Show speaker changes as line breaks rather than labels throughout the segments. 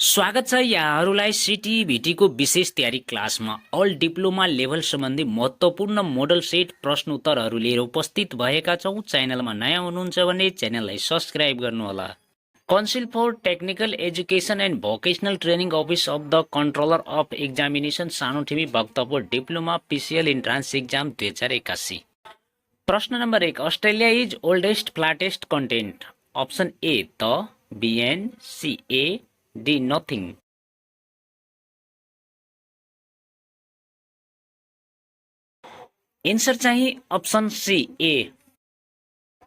स्वागत छ यहाँहरूलाई सिटिभिटीको विशेष तयारी क्लासमा। अल डिप्लोमा लेभल सम्बन्धी महत्त्वपूर्ण मोडल सेट प्रश्न उत्तरहरू लिएर उपस्थित भएका छौँ। च्यानलमा नयाँ हुनुहुन्छ भने च्यानललाई सब्स्क्राइब गर्नुहोला। Council for technical education and vocational training office of the controller of examinations Sanothimi Bhaktapur diploma PCL entrance exam 2081। प्रश्न number 1, Australia is oldest flattest continent. Option A the, B an, C a, D nothing. Answer चाहिँ option C a.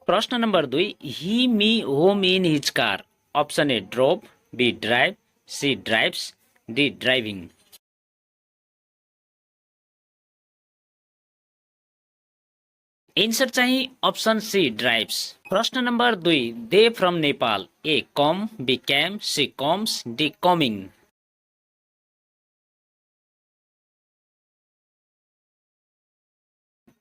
प्रश्न number 2, he me home in his car. Option A drove, B drive, C drives, D driving. Answer चाहिँ option C drives. प्रश्न number 2, they from Nepal. A come, B came, C comes, D coming.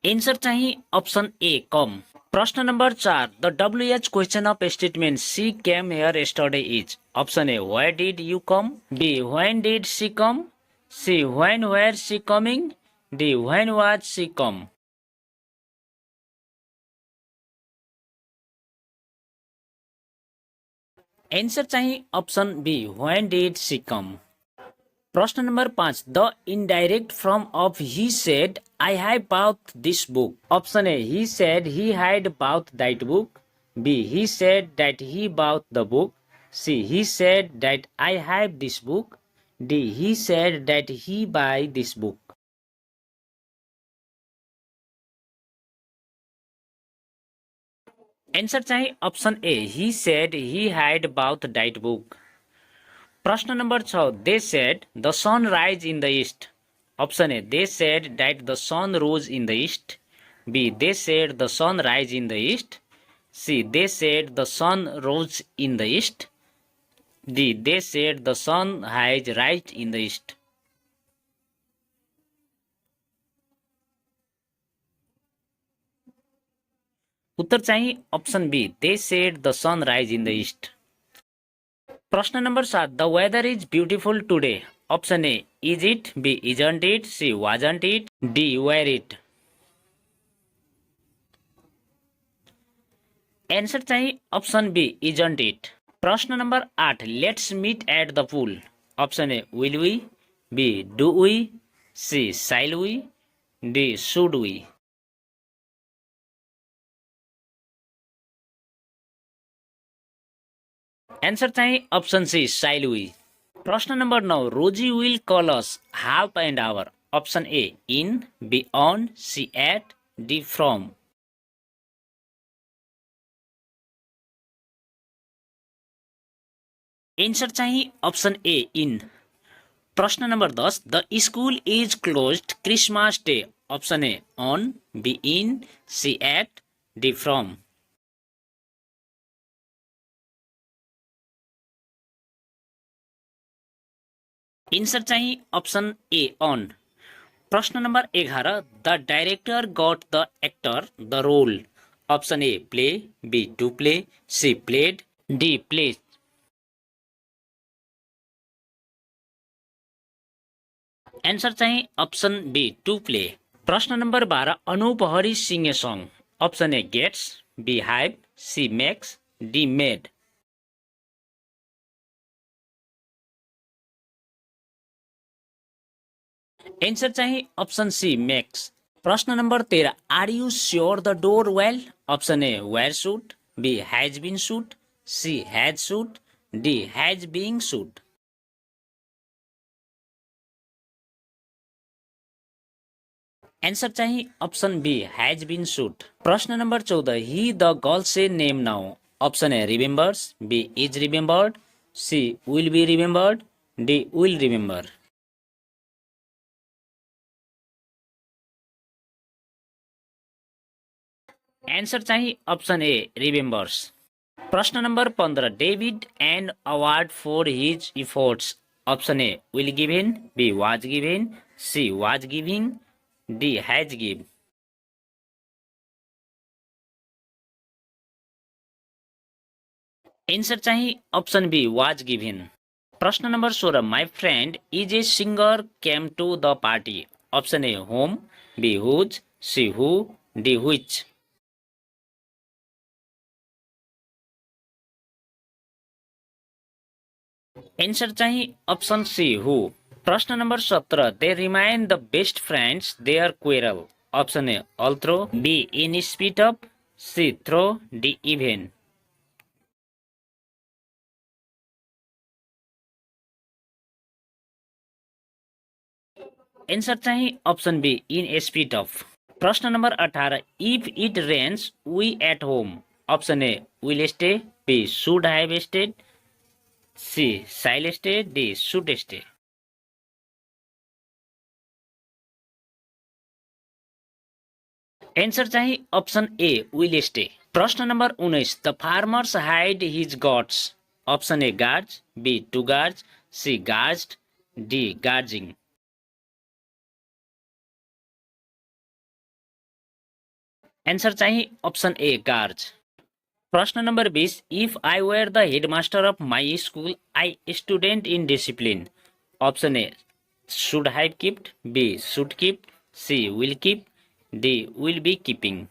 Answer चाहिँ option A come. प्रश्न number 4, the WH question of statement she came here yesterday is. Option A where did you come, B when did she come, C when where she coming, D when was she come. Answer चाहिँ option B when did she come. प्रश्न number 5, the indirect from of he said I have bought this book. Option A he said he had bought that book, B he said that he bought the book, C he said that I have this book, D he said that he buy this book. Answer चाहिँ option A he said he had bought that book. प्रश्न number 6, they said the sun rise in the east. Option A they said that the sun rose in the east, be they said the sun rise in the east, C they said the sun rose in the east, D they said the sun has rise in the east. उत्तर चाहिँ option B they said the sun rise in the east. प्रश्न number 7, the weather is beautiful today. Option A is it, B isn't it, C wasn't it, D where it. Answer चाहिँ option B isn't it. प्रश्न number 8, let's meet at the pool. Option A will we, b do we, c shall we, d should we. Answer चाहिँ option c shall we. प्रश्न number 9, Rosy will call us half and hour. Option a in, b on, c at, d from. Answer चाहिँ option a in. प्रश्न number 10, the school is closed Christmas day. Option a on, b in, c at, d from. Answer चाहिँ option a on. प्रश्न number 11, the director got the actor the role. Option a play, b to play, c played, d play. Answer चाहिँ option b to play. प्रश्न number 12, Anup Hari Singh a song. Option a gets, b have, c makes, d made. Answer चाहिँ option c makes. प्रश्न number 13, are you sure the door well. Option A were shut, b has been shut, c has shut, D has being suit. Answer चाहिँ option B has been suit. प्रश्न number 14, he the girl's name now. Option A remembers, B is remembered, C will be remembered, D will remember. Answer चाहिँ option A remembers. प्रश्न number 15, David and award for his efforts. Option A will given, B was given, C was giving, D has give. Answer चाहिँ option B was given. प्रश्न number 16 my friend is a singer came to the party option A home B whose C who D which answer चाहिँ option C who प्रश्न number 17 they remain the best friends they are quarrel option A although B in spite of C though D even answer चाहिँ option B in spite of प्रश्न number 18 if it rains we at home option A will stay B should have stayed C soil stay D should stay answer चाहिँ option A will stay प्रश्न number 19 the farmers hide his goods option A guard B to guard C guarded D guarding answer चाहिँ option A guard प्रश्न number 20 if I were the headmaster of my school I student in discipline option A should have kept B should keep C will keep D will be keeping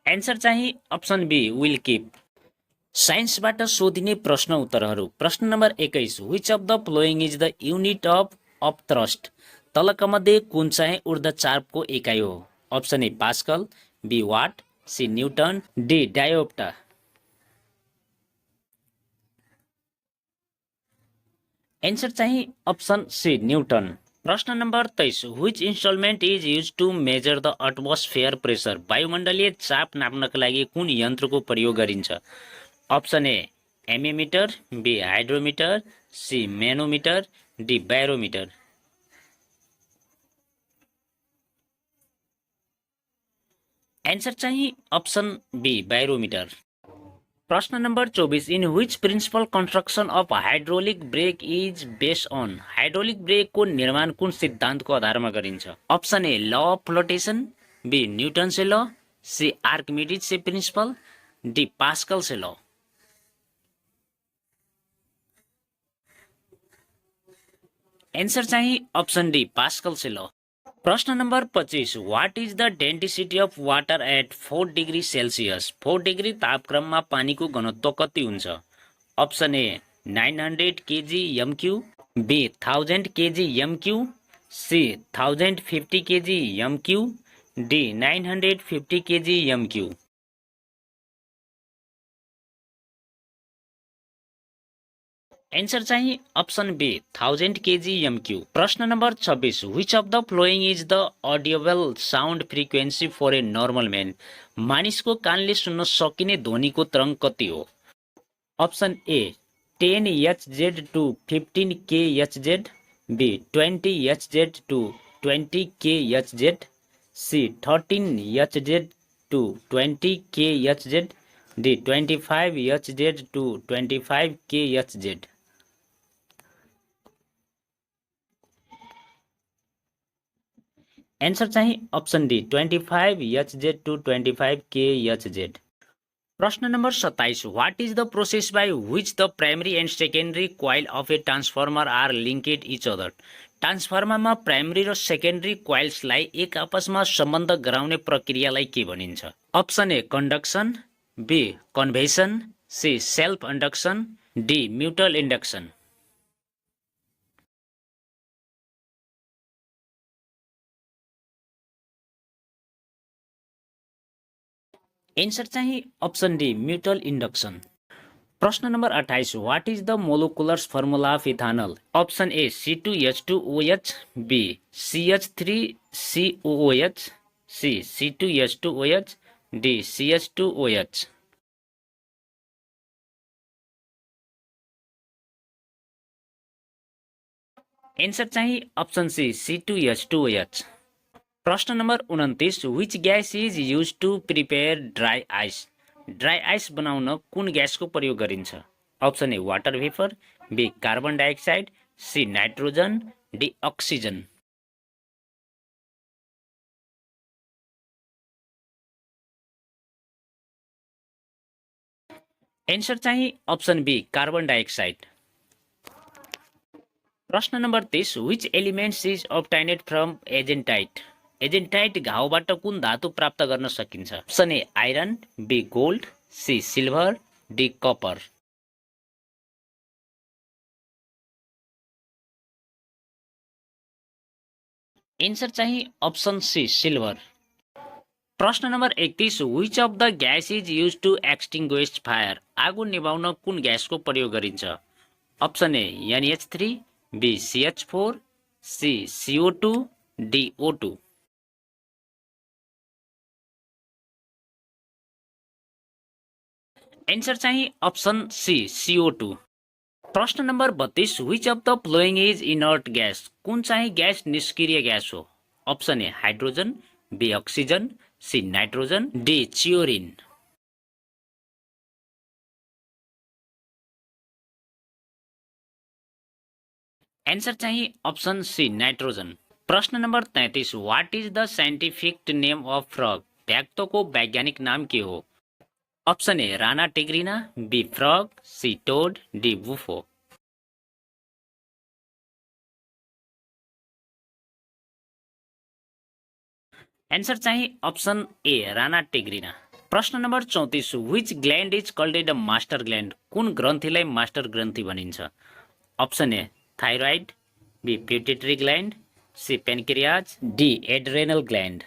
answer चाहिँ option B will keep साइन्सबाट सोधिने प्रश्न उत्तरहरू प्रश्न number 21 which of the following is the unit of upthrust तलका मध्ये कुन चाहिँ ऊर्ध्वचापको एकाइ हो option A pascal B watt C newton D dioptre answer चाहिँ अप्सन सी न्युटन प्रश्न number 23 which instrument is use to measure the atmosphere pressure वायुमण्डलीय चाप नाप्नका लागि कुन यन्त्रको प्रयोग गरिन्छ option A ammeter B hydrometer C manometer D barometer answer चाहिँ अप्सन बी बैरोमिटर प्रश्न number 24 in which principle construction of hydraulic brake is based on hydraulic ब्रेकको निर्माण कुन सिद्धान्तको आधारमा गरिन्छ option A law of flotation B Newton's law C Archimedes' principle D Pascal's law answer चाहिँ option D Pascal's law प्रश्न number 25 what is the density of water at 4 degree Celsius 4 degree तापक्रममा पानीको घनत्व कति हुन्छ option A 900 KG MQ be 1000 KG MQ C 1050 KG MQ D 950 KG MQ answer चाहिँ option B 1000 KG MQ प्रश्न number 26 which of the following is the audible sound frequency for a normal man मानिसको कानले सुन्न सकिने ध्वनिको तरङ्ग कति हो अप्सन ए 10 एचजेड टु 15 के एचजेड बी 20 एचजेड टु 20 के एचजेड सी 13 एचजेड टु 20 के एचजेड D 25 HZ to 25 K HZ answer चाहिँ option D 25 HZ to 25 K HZ प्रश्न number 27 what is the process by which the primary and secondary coil of a transformer are linked each other ट्रान्सफर्मरमा primary र secondary कोइल्सलाई एक आपसमा सम्बन्ध गराउने प्रक्रियालाई के भनिन्छ option A conduction B convention C self induction D mutual induction answer चाहिँ अप्सन डी म्युचुअल इन्डक्सन प्रश्न number 28 what is the molecular formula of ethanol option A C2H2OH B CH3COOH C C2H2OH D CH2OH answer चाहिँ option C C2H2OH प्रश्न number 29 which gas is use to prepare dry ice बनाउन कुन ग्यासको प्रयोग गरिन्छ option A water vapour B carbon dioxide C nitrogen D oxygen answer चाहिँ option B carbon dioxide. प्रश्न number 30, which elements is obtained from argentite? Argentite घाउबाट कुन धातु प्राप्त गर्न सकिन्छ? अप्सन ए iron, B gold, C silver, D copper. Answer चाहिँ option C silver. प्रश्न number 31, which of the gas is use to extinguish fire? आगो निभाउन कुन ग्यासको प्रयोग गरिन्छ? Option A NH3, B CH4, C CO2, D O2। Answer चाहिँ option C CO2। प्रश्न number 32, which of the following is inert gas? कुन चाहिँ ग्यास निष्क्रिय ग्यास हो? Option A hydrogen, B oxygen, C nitrogen, D chlorine. Answer चाहिँ option C nitrogen. प्रश्न number 33, what is the scientific name of frog? भ्याक्तोको वैज्ञानिक नाम के हो? Option A Rana tigrina, B frog, C toad, D Bufo. Answer चाहिँ option A Rana tigrina. प्रश्न number 34, which gland is called a master gland? कुन ग्रन्थीलाई master ग्रन्थी भनिन्छ? Option A thyroid, B pituitary gland, C pancreas, D adrenal gland.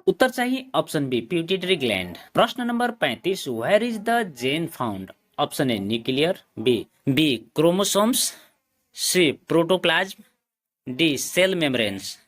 उत्तर चाहिँ option B pituitary gland. प्रश्न number 35, where is the gene found? Option A nuclear, B chromosomes, C protoplasm, D cell membranes.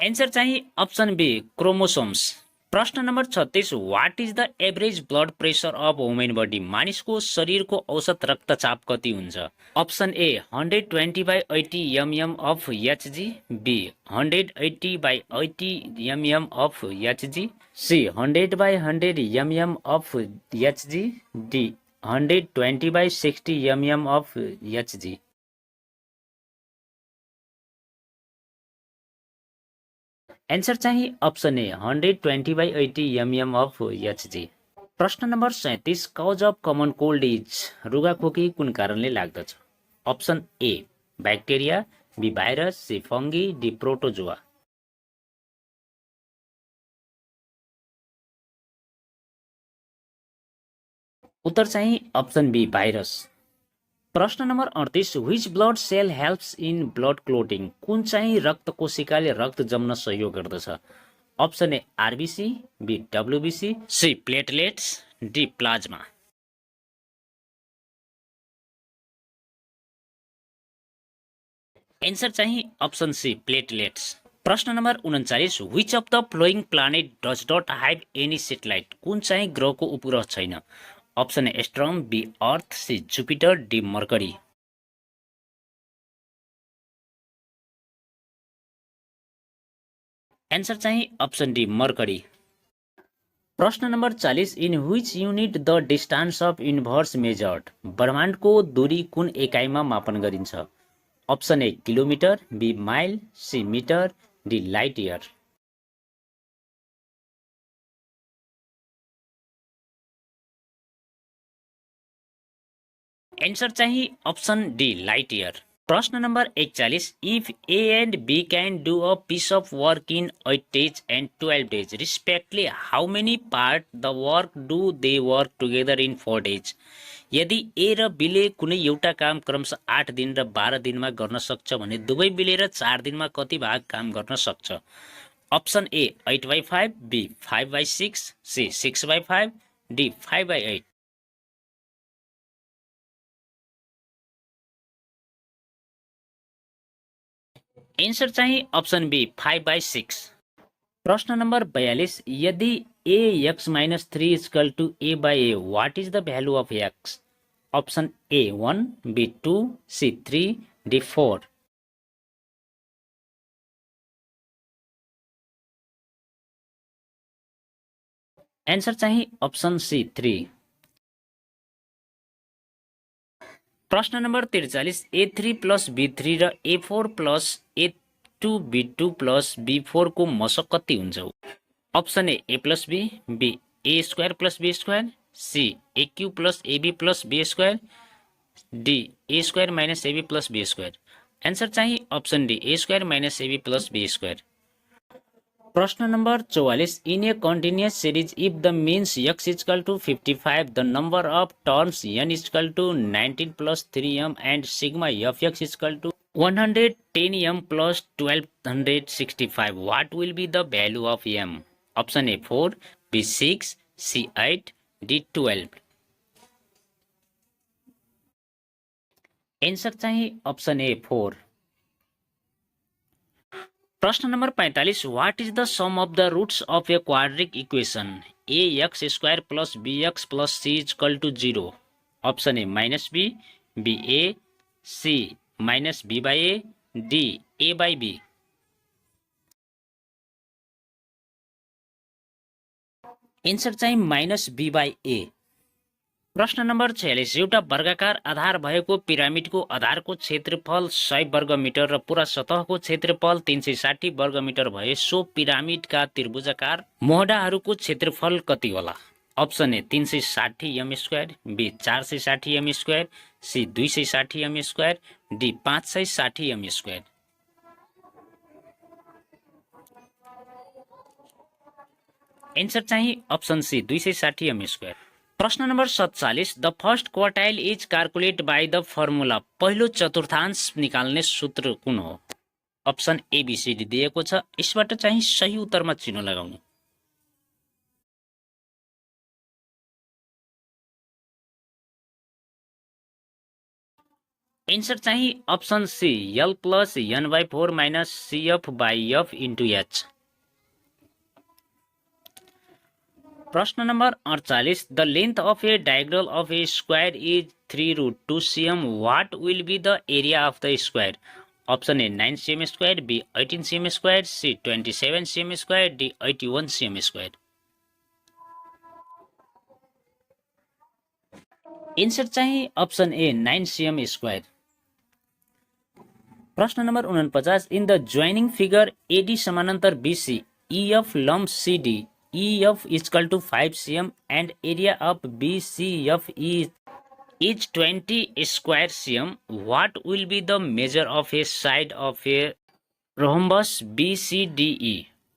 Answer चाहिँ option B chromosomes. प्रश्न number 36, what is the average blood pressure of women body? मानिसको शरीरको औसत रक्तचाप कति हुन्छ? Option A 120/80 mm of HG, B 180/80 mm of HG, C 100/100 mm of HG, D 120/60 mm of HG। Answer चाहिँ option A 120/80 mm of HG। प्रश्न number 37, cause of common cold is? रुगाखोकी कुन कारणले लाग्दछ? Option A bacteria, B virus, C fungi, D protozoa. उत्तर चाहिँ option B virus. प्रश्न number 38, which blood cell helps in blood clotting? कुन चाहिँ रक्त कोशिकाले रक्त जम्न सहयोग गर्दछ? Option A RBC, B WBC, C platelets, D plasma. Answer चाहिँ अप्सन सी प्लेटलेट्स। प्रश्न number 39, which of the following planet does not have any satellite? कुन चाहिँ ग्रहको उपग्रह छैन? Option A astrum, B Earth, C Jupiter, D Mercury. Answer चाहिँ option D Mercury. प्रश्न number 40, in which unit the distance of universe measured? ब्रह्माण्डको दूरी कुन एकाइमा मापन गरिन्छ? Option A kilometre, B mile, C metre, D light year. Answer चाहिँ option D light year. प्रश्न number 41, if A and B can do a piece of work in 8 days and 12 days respectively, how many part the work do they work together in 4 days? यदि ए र बीले कुनै एउटा काम क्रमशः 8 दिन र 12 दिनमा गर्न सक्छ भने दुवै मिलेर 4 दिनमा कति भाग काम गर्न सक्छ? Option A 8/5, B 5/6, C 6/5, D 5/8। Answer चाहिँ अप्सन बी 5/6। प्रश्न नम्बर 42, यदि A X minus 3 equal to A by A, what is the value of X? Option A 1, B 2, C 3, D 4। Answer चाहिँ अप्सन सी 3। प्रश्न number 43 A3 plus B3 र A4 plus A2 B2 plus B4 को मसक कति हुन्छ? Option A plus B A square plus B square, C A Q plus AB plus B square, D A square minus AB plus B square. Answer चाहिँ option D A square minus AB plus B square. प्रश्न number 44 in a continuous series if the means x equal to 55 the number of terms n equal to 19 plus 3m and sigma fx equal to 110m plus 1265 what will be the value of m? Option a 4, b 6, c 8, d 12। Answer चाहिँ option a 4। प्रश्न number 45 what is the sum of the roots of a quadratic equation a x square plus b x plus c equal to 0? Option a minus b a, c minus b by a, d a by b. Answer चाहिँ minus b by a. प्रश्न number 46 एउटा वर्गाकार आधार भएको पिरामिडको आधारको क्षेत्रफल 100 वर्गमिटर र पुरा सतहको क्षेत्रफल 360 वर्गमिटर भए सो पिरामिडका त्रिभुजाकार मोहडाहरूको क्षेत्रफल कति होला? Option a 360 m square, b 460 m square, c 260 m square, d 560 m square. Answer चाहिँ अप्सन सी 260 एम स्क्वायर। प्रश्न number 47 the first quartile is calculate by the formula पहिलो चतुर्थांश निकाल्ने सूत्र कुन हो? अप्सन एबीसीडी दिएको छ, यसबाट चाहिँ सही उत्तरमा चिन्ह लगाउनु। एन्सर चाहिँ option C L plus N by 4 minus CF by F into H. प्रश्न number 48 the length of a diagonal of a square is 3√2 cm what will be the area of the square? Option A 9 cm square, B 18 cm square, C 27 cm square, D 81 cm square. Answer चाहिँ option A 9 cm square. प्रश्न number 49 in the joining figure AD समानान्तर BC EF lump CD EF is equal to 5 cm and area of BCF is 20 square cm. What will be the measure of a side of a rhombus BCDE?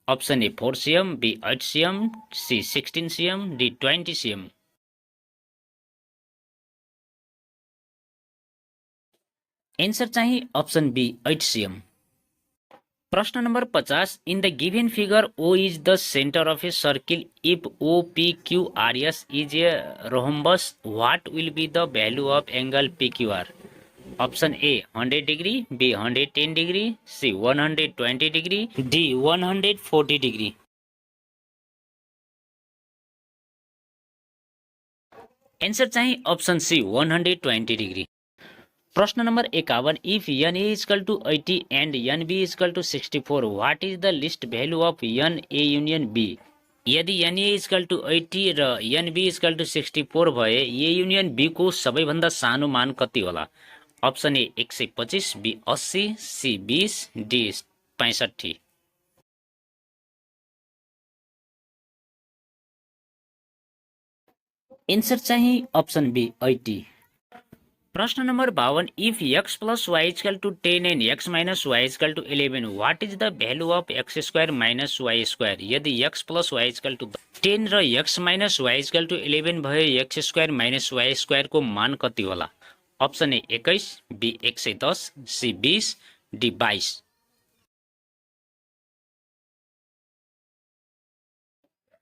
Option A 4 cm, B 8 cm, C 16 cm, D 20 cm. Answer चाहिँ option B 8 cm. प्रश्न number 50 in the given figure O is the centre of a circle if OPQRS is a rhombus what will be the value of angle PQR? Option A 100 degree, B 110 degree, C 120 degree, D 140 degree. Answer चाहिँ option C 120 degree. प्रश्न number 51 if n a equal to 80 and n b equal to 64 what is the least value of n a union b? यदि n a equal to 80 र n b equal to 64 भए a union b को सबैभन्दा सानो मान कति होला? Option a 125, b 80, c 20, d 65। Answer चाहिँ अप्सन बी 80। प्रश्न number 52 if x plus y equal to 10 and x minus y equal to 11 what is the value of x square minus y square? यदि x plus y equal to 10 र x minus y equal to 11 भए x square minus y स्क्वायरको मान कति होला? Option ए 21, b 110, c 20, d 22।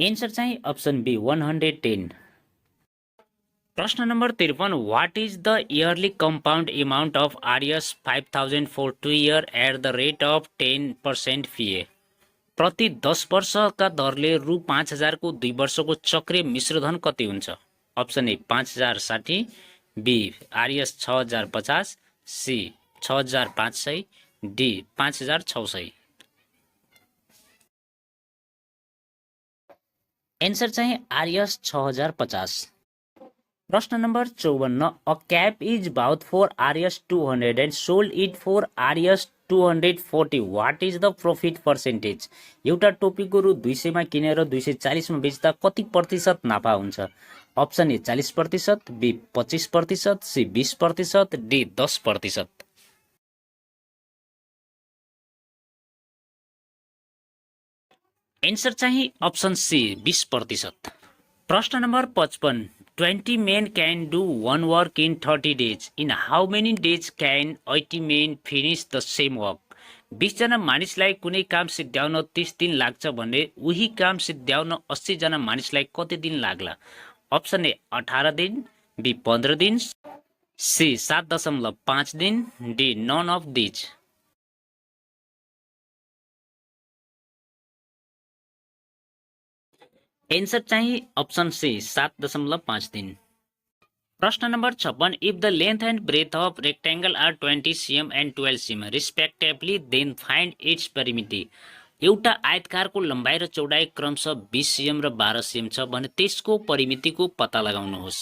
Answer चाहिँ option b 110। प्रश्न number 53 what is the yearly compound amount of RS 5000 for 2 year at the rate of 10% PA? प्रति 10 वर्षका दरले रु 5000 को 2 वर्षको चक्रीय मिश्रधन कति हुन्छ? Option a 5060, b RS 6050, c 6500, d 5600। Answer चाहिँ आरएस 6050। प्रश्न number 54, a cap is bought for RS 200 and sold it for RS 240, what is the profit percentage? एउटा टोपीको रु 200 किनेर 240 बेच्दा कति प्रतिशत नाफा हुन्छ? Option A 40%, B 25%, C 20%, D 10%। Answer चाहिँ अप्सन सी 20%। प्रश्न number 55, 20 men can do one work in 30 days. In how many days can 80 men finish the same work? 20 जना मानिसलाई कुनै काम सिद्ध्याउन 30 दिन लाग्छ भने उही काम सिद्ध्याउन 80 जना मानिसलाई कति दिन लाग्ला? अप्सन ए 18 दिन, बी 15 दिन, सी 7.5 दिन, D none of these. Answer चाहिँ अप्सन सी 7.5 दिन। प्रश्न number 56, if the length and breadth of rectangle are 20 cm and 12 cm respectively then find its परिमिति। एउटा आयतकारको लम्बाइ र चौडाइ क्रमशः 20 cm र 12 cm छ भने त्यसको परिमितिको पत्ता लगाउनुहोस्।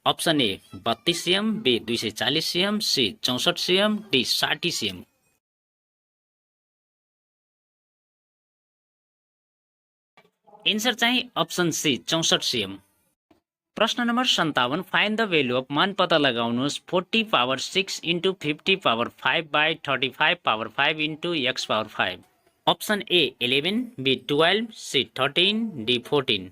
Option A 32 cm, B 240 cm, C 64 cm, D 60 cm। Answer चाहिँ अप्सन सी 64 cm। प्रश्न number 57, find the value of मान पत्ता लगाउनुहोस्। 40 power 6 into 50 power 5 by 35 power 5 into x power 5। Option A 11, B 12, C 13, D 14।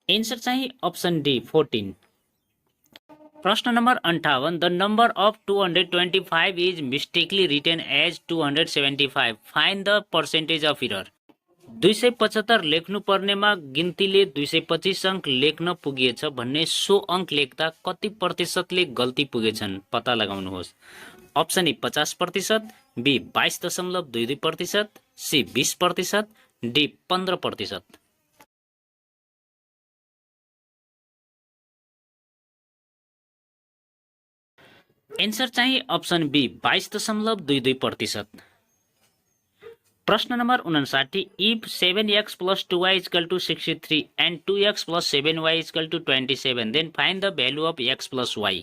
Answer चाहिँ option D 14। प्रश्न number 58, the number of 225 is mistakenly written as 275, find the percentage of error. 275 लेख्नु पर्नेमा गिन्तीले 225 अङ्क लेख्न पुगिएछ भन्ने so अङ्क लेख्दा कति प्रतिशतले गल्ती पुगेछन् पत्ता लगाउनुहोस्। Option A 50%, B 22.22%, C 20%, D 15%। Answer चाहिँ अप्सन बी 22.22%। प्रश्न number 59, if 7x plus 2y is equal to 63 and 2x plus 7y is equal to 27, then find the value of x plus y.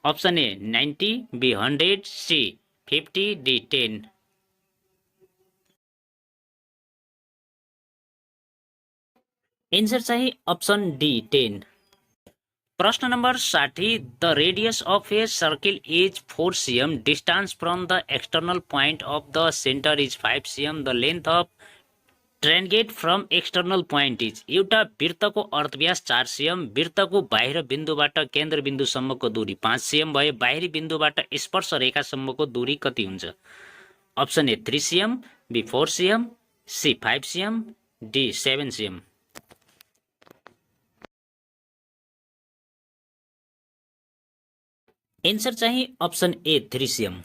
Option A 90, B 100, C 50, D 10। Answer चाहिँ option D 10। प्रश्न number 60, the radius of a circle is 4 cm, distance from the external point of the centre is 5 cm, the length of triangle from external point is. एउटा वृत्तको अर्थव्यास 4 cm, वृत्तको बाहिर बिन्दुबाट केन्द्र बिन्दुसम्मको दूरी 5 cm भए बाहिरी बिन्दुबाट स्पर्श रेखासम्मको दूरी कति हुन्छ? Option A 3 cm, B 4 cm, C 5 cm, D 7 cm। Answer चाहिँ अप्सन ए 3 cm।